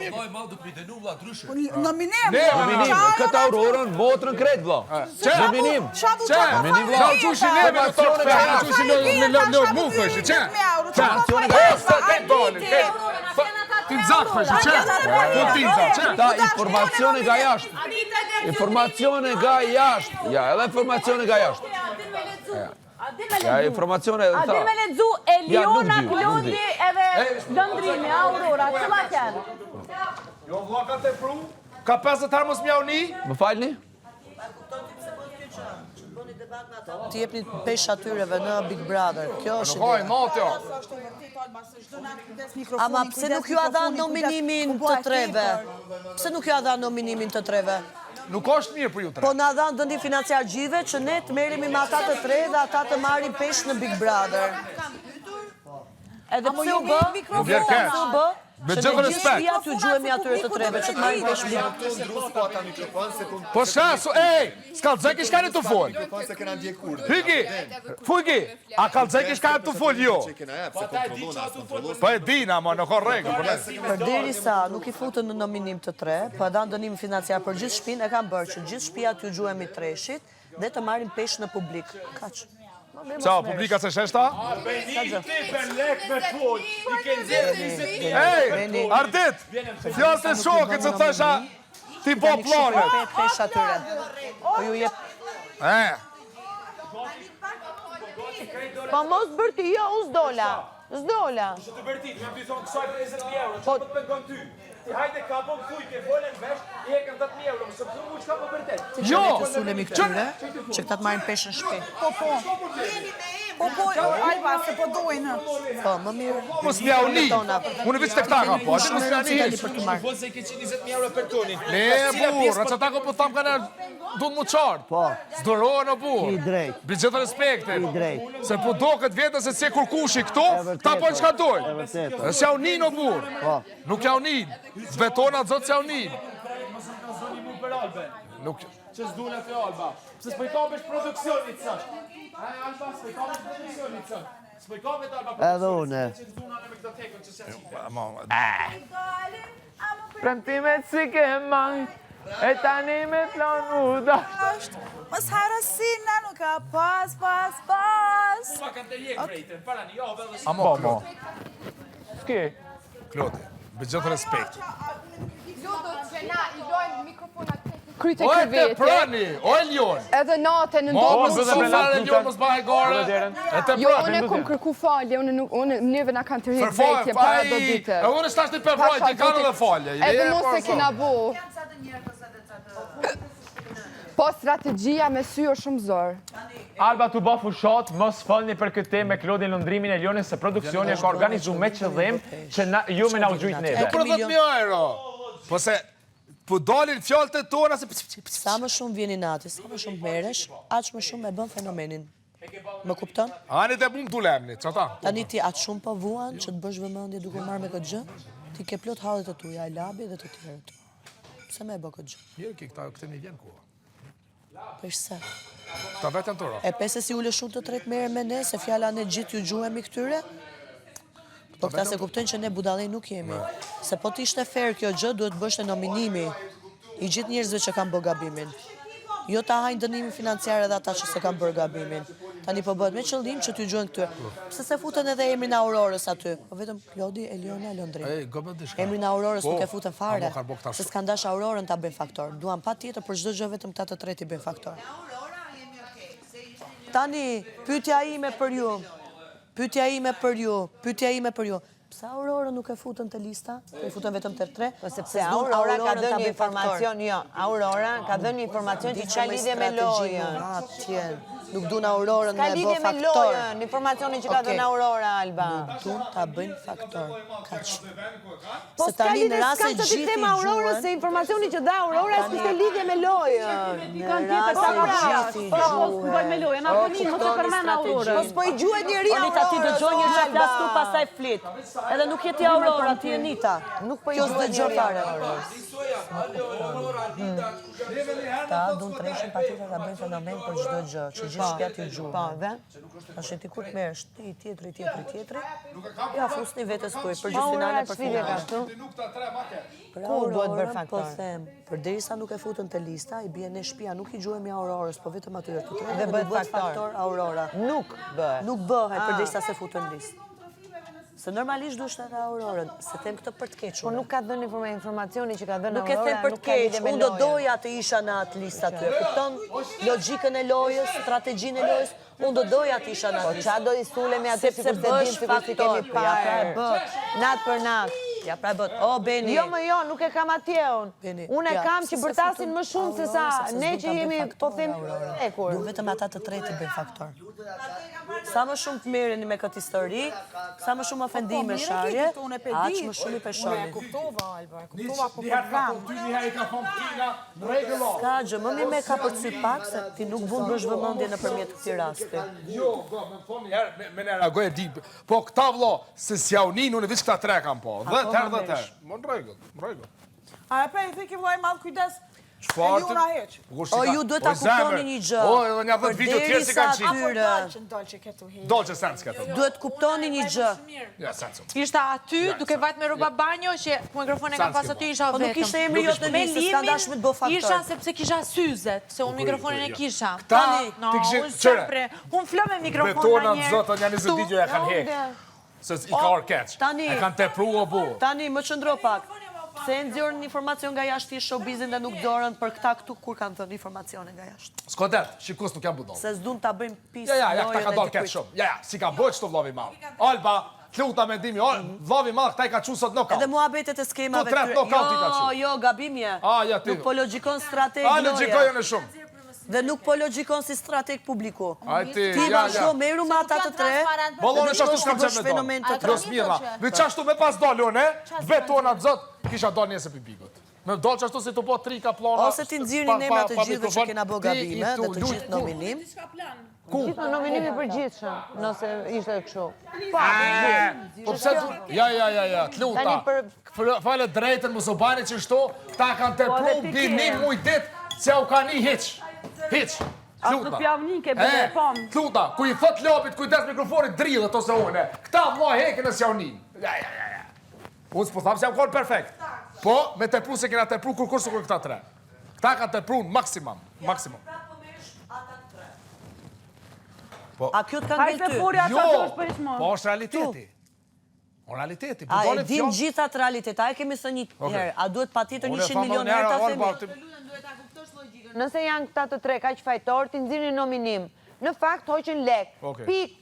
mirë. Vllai madh do të dënu vlla ndryshe. Nominim. Këtë Aurorën motrën kret vlla. Nominim. Nominim vlla. Çuçi ne me to fare, çuçi në mufësh, çe. Informacioni Ti zakësh, çe. Po ti çe. Ta informacioni nga jashtë. Informacioni nga jashtë. Ja, edhe informacioni nga jashtë. Ja, informacione dhe A di me lexu Eliona, Klodi edhe Lëndrimi, Aurora, cëla kënë? Jo, vlla ka të pru. Ka 50 herë mos mjauni. Më falni? Ti jepni pesh atyreve në Big Brother. Kjo është Hoj, natjo. Ama pse nuk ju a dha nominimin të treve? Pse nuk ju a dha nominimin të treve? Nuk është mirë për ju tre. Po na dha dëndim financiar gjithve që ne të merremi me ata të tre dhe ata të marrin pesh në Big Brother. Edhe pse u bë? Me gjithë respekt. Që ne t'ju gjuhemi atyre të treve që të marrin pesh në Po shasu, s'ka dzeki shkani të fol. Hygi, fugi, a ka dzeki shkani të fol jo? Po e dina, ma në korrega. Përderisa nuk i futën në nominim të tre, po e dhanë dënim financiar për gjithë shtëpinë, e kanë bërë që gjithë shtëpia t'ju gjuhemi treshit dhe të marrin pesh në publik. Kaq. Qa, publika se sheshta? Ardit, fjallës e shokët që thësha ti po planet. Pesh atyre. Po ju jep... Po mos bërti, jo, unë s'dola. S'dola. Të bërtit, jam t'i thonë kësaj për 20.000 euro, që të pëngon ty. Ti hajde ka po këthuj, ke volen vesh, i e këm 10.000 euro, mësë përdu mu që ka po bërtet. Jo! Të sulemi këtyre, që këta të marrin peshën shpi. Po, Alba, se po dojnë. Po, më mirë. Mos mja uni, unë vëqë të këta ka po, atë mos mja uni. Vëllë se ke 120.000 euro për tonin. Ne, burë, që ta ko po thamë ka në du në mu qartë. Po. Zdorohen o burë. I drejt. Bi gjithë respekte. I drejt. Se po do këtë vjetën se si kur kushi këto, ta po në qka dojnë. E s'ja unin o burë. Nuk ja unin. Zbetona të zotë s'ja unin. Nuk... Që s'du në të Alba. Se s'poj kapesh produksionit së. Alba, s'poj kapesh produksionit së. S'poj kapet Alba Edhe une. Që s'du në me këtë tekën që s'ja qipet. Premtimet si ke majt, e tani me plan u dasht. Mos harësina nuk ka pas. Ma kanë të jekë vrejtën, para një javë edhe s'ka. Mo. S'ki? Klodi, bi gjithë respekte. Kryte O e kërvete. te prani, o e ljon. Edhe natë në Mo, ndodhë bëdhe me latë ljon, mos bëhe gore. E te Jo, prani. unë e kom kërku falje, unë njëve nga kanë të rritë vetje para do dite. E unë shtash një për vrojt, i kanë edhe falje. Edhe mos e kena bu. Po strategjia me sy është shumë zorë. Alba t'u ba fushat, mos falni për këtë temë me Klodin Lëndrimin e Lionit se produksioni ka organizu me qëllim që ju me na u gjujt neve. Po për 10.000 euro. Po se, po dalin fjallët e tona se... Sa më shumë vjeni nati, sa më shumë meresh, aq më shumë e bën fenomenin. Më kupton? Anit e bum t'u lemni, që ta? Tani ti aq shumë po vuan që të bësh vëmendje duke marrë me këtë gjë, ti ke plot hallet e tuja, e labi dhe të tjerët. Pse me e bë këtë gjë? Mirë, këtë mi vjen koha. Për se. Ta vetën tëra. E pse si ule shumë të tret merë me ne, se fjala ne gjithë ju gjuhemi këtyre? Po këta se kuptojnë që ne budallej nuk jemi. Se po t'ishte fair kjo gjë, duhet bësh e nominimi i gjithë njerëzve që kanë bërë gabimin. Jo ta hajnë dënimin financiar edhe ata që se kanë bërë gabimin. Tani po bëhet me qëllim që t'ju gjuhen këtyre. Pse se futën edhe emrin e Aurorës aty? Po vetëm Klodi, Eliona, Lëndrim. Emrin e Aurorës nuk e futën fare. Se s'kan dash Aurorën ta bëjnë faktor. Duan patjetër për çdo gjë vetëm ta të treti bëjnë faktor. Tani, pyetja ime për ju. Pse Aurora nuk e futën të lista? E futën vetëm të tre? Po sepse Aurora ka dhënë një informacion, jo. Aurora ka dhënë një informacion që ka lidhje me lojën. Nuk dun Aurorën me bë faktor. Ka lidhje me lojën, informacionin që ka dhënë Aurora, Alba. Nuk dun ta bëjnë faktor. Kaq. Po s'ka lidhje s'ka të them Aurorës se informacioni që dha Aurora s'kishte lidhje me lojën. Kanë tjetër sa Po bëj me lojën, apo një mos e përmend Aurorën. Po s'po i gjuhet njëri Aurora. Anita ti dëgjoj një çfarë flas tu pastaj flit. Edhe nuk jeti Aurora, ti je Nita. Nuk po i dëgjoj gjë fare. Ta dun treshin patjetër ta bëjnë fenomen për çdo gjë, që gjithë shtëpiat i gjuhen. Po, dhe? Tash ti kur të merresh ti tjetri. Ja fusni vetes tuaj për gjithë finale për finale. Ku duhet bërë faktor? Po them, përderisa nuk e futën te lista, i bie ne shtëpia, nuk i gjuhemi Aurorës, po vetëm atyre të tre. Dhe bëhet faktor Aurora. Nuk bëhet. Nuk bëhet përderisa se futën listë. Se normalisht duhet edhe Aurorën, se them këtë për të kequr. Po nuk ka dhënë informacioni që ka dhënë Nuk e them për të keq, unë do doja të isha në atë listë aty. Kupton logjikën e lojës, strategjinë e lojës, unë do doja të isha në atë listë. Po çfarë do i sulemi atë sepse bësh faktor, kemi parë. Nat për nat. Ja pra bët, o Beni. Jo, nuk e kam atje unë. Unë e kam që bërtasin më shumë se sa ne që jemi, po them, ekur. Du vetëm ata të tretë bëjnë faktor. Sa më shumë të merreni me këtë histori, sa më shumë ofendime sharje, aq më shumë i peshoni. E kuptova, Alba, e kuptova po kam. Ska gjë, më mirë me ka përcy pak, se ti nuk mund bësh vëmendje nëpërmjet këtij rasti. Jo, më thoni herë, me ne reagoj e di. Po këta vëlla, se s'ja unin, unë veç këta tre kam po. Dhe tërë. Më në rregull. A e pe i thiki vllai madh kujdes. Çfarë? E jura heq. O ju duhet ta kuptoni një gjë. O, edhe një 10 video tjerë si kanë qenë. Dolçe këtu heq. Dolçe sens këtu. Duhet kuptoni një gjë. Ja, sens. Ishta aty, duke vajt me rroba banjo, që mikrofoni ka pas aty isha vetëm. Po nuk ishte emri jot në listë, s'ka dashur me të bëj faktor. Isha sepse kisha syzet, se unë mikrofonin e kisha. Tani, ti kishe, unë flë me mikrofonin betonat zotën janë 20 video ja kanë hek. Se i ka orkeq. E kanë tepru o bu. Tani, më qëndro pak. Se e nxjerrin informacion nga jashtë i showbizin dhe nuk dorën për këta këtu kur kanë thënë informacione nga jashtë. S'ka det, shikus nuk janë budall. Se s'dun ta bëjmë pisë. Ja, këta ka dalë keq shumë. Ja, si ka bëj çto vllavi madh. Alba, luta mendimi, vllavi madh këta i ka çu sot knockout. Edhe muhabetet e skemave këtu. Jo, gabim je. Ja, ti. Nuk po logjikon strateg loja. Logjikoj unë shumë. Dhe nuk po logjikon si strateg publiku. Ti vazhdo meru me ata të tre. Bollon është ashtu s'kam çfarë me to. Jos mirra. Me çashtu me pas dalon, vetona zot, kisha dalë nesër pikut. Me dalë çashtu se të po trika plana. Ose ti nxirni emrat të gjithëve që kena bë gabime dhe të gjithë nominim. Gjithë nominimi për gjithshëm, nëse ishte kështu. Po pse? Ja, të luta. Falë drejtën mos u bani çështo, ta kanë tepru binim muj dit. Se u ka një hiq. Kluta. Kluta, ku i thot lopit, kujdes mikrofonit dridhët ose une. Këta vlla hekin e s'ja unin. Ja. Unë s'po thamë se jam konë perfekt. Po, me tepru se kena tepru kur kursu kur këta tre. Këta ka tepru në maksimum. A kjo të kanë del ty? Jo, po është realiteti. Realiteti. A e dim gjithat realitet, a e kemi së një herë. A duhet pa tjetër 100 milion herë ta themi? Nëse janë këta të tre kaq fajtor, ti nxirni nominim. Në fakt hoqën lek. Pik.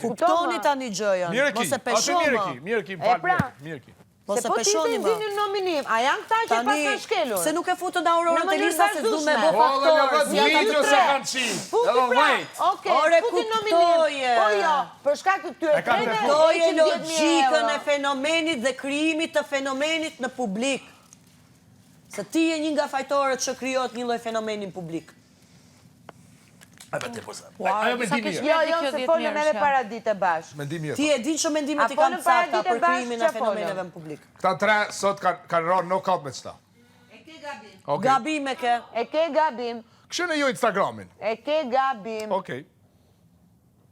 Kuptoni tani gjëjën. Mos e peshoni. Mirëki, mirëki. Mos e Po ti peshoni më. nxirni nominim. A janë këta që pas kanë shkelur? Se nuk e futën Aurorën te lista se du me bë Po, faktor. dhe një video se kanë qi. Edhe wait. Okej, futi nominim. Po jo, për shkak të këtyre tre Kuptoje logjikën e fenomenit dhe krijimit të fenomenit në publik. Se ti je një nga fajtorët që krijohet një lloj fenomeni në publik. Ajo me dimi mirë. Jo, se folëm edhe para ditë bashkë. Mendim mirë. Ti e din që mendimet i kanë sakta për krijimin e fenomeneve në publik. Këta tre sot kanë rënë knockout me çta. Gabim e ke. E ke gabim. Kështu në ju Instagramin. E ke gabim. Okej.